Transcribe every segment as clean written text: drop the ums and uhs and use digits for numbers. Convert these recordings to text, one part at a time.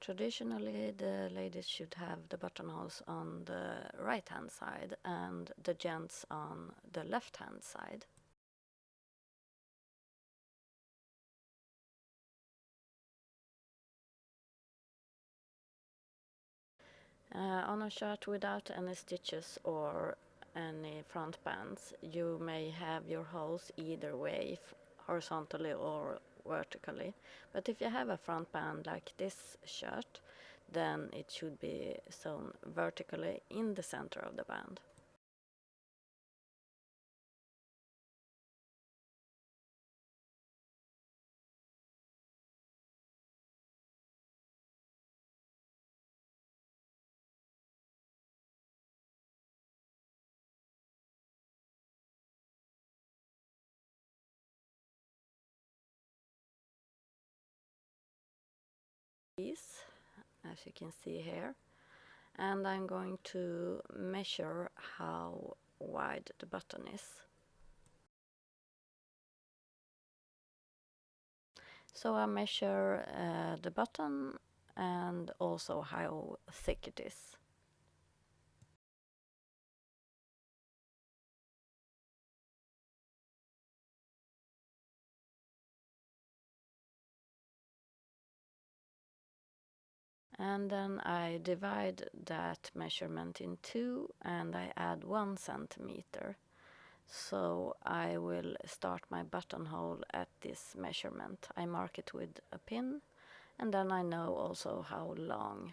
Traditionally, the ladies should have the buttonholes on the right-hand side and the gents on the left-hand side. On a shirt without any stitches or any front bands, you may have your holes either way, horizontally or vertically. But if you have a front band like this shirt, then it should be sewn vertically in the center of the band. As you can see here, and I'm going to measure how wide the button is. So I measure the button and also how thick it is. And then I divide that measurement in two and I add 1 centimeter. So I will start my buttonhole at this measurement. I mark it with a pin, and then I know also how long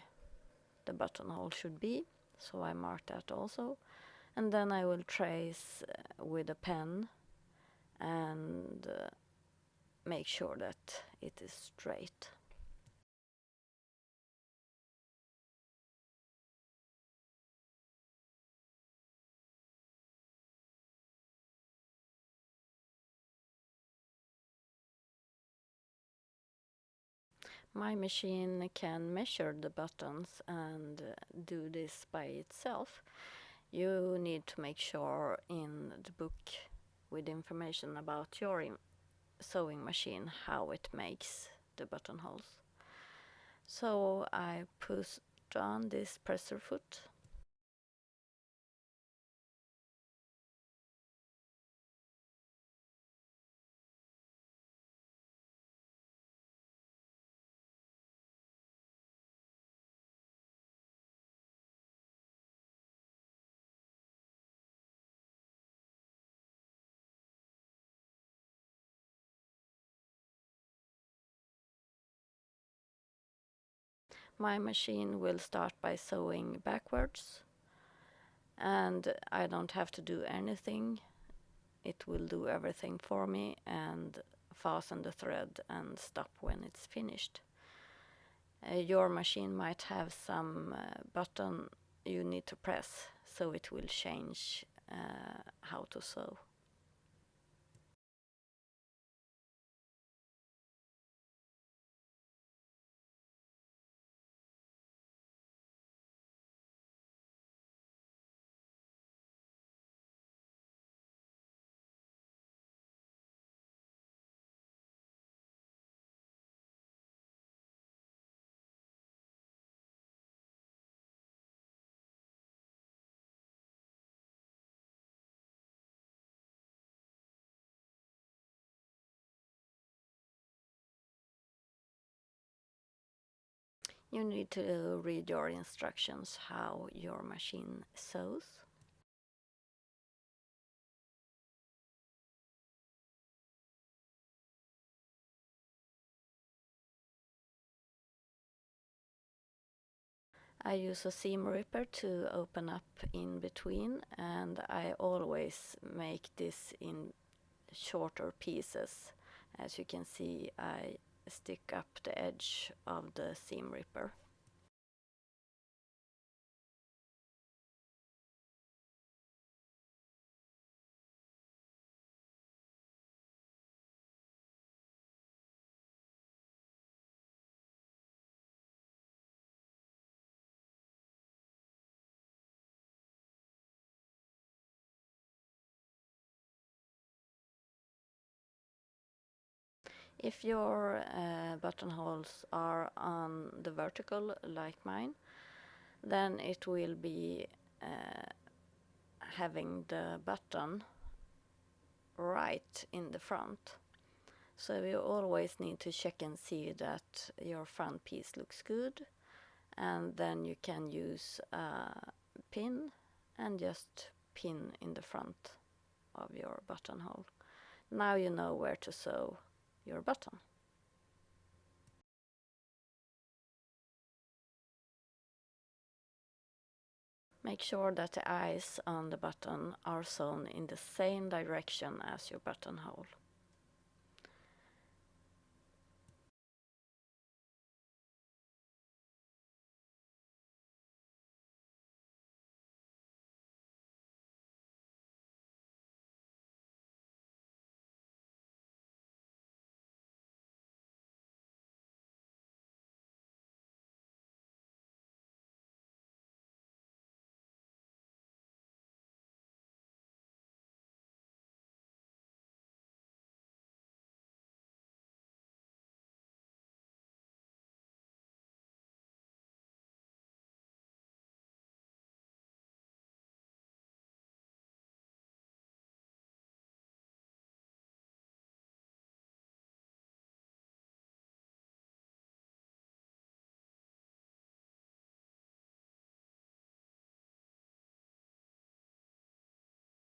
the buttonhole should be. So I mark that also. And then I will trace with a pen and make sure that it is straight. My machine can measure the buttons and do this by itself. You need to make sure in the book with information about your sewing machine how it makes the buttonholes. So I put on this presser foot. My machine will start by sewing backwards, and I don't have to do anything. It will do everything for me and fasten the thread and stop when it's finished. Your machine might have some button you need to press, so it will change how to sew. You need to read your instructions how your machine sews. I use a seam ripper to open up in between, and I always make this in shorter pieces. As you can see, I stick up the edge of the seam ripper. If your buttonholes are on the vertical like mine, then it will be having the button right in the front. So you always need to check and see that your front piece looks good, and then you can use a pin and just pin in the front of your buttonhole. Now you know where to sew your button. Make sure that the eyes on the button are sewn in the same direction as your buttonhole.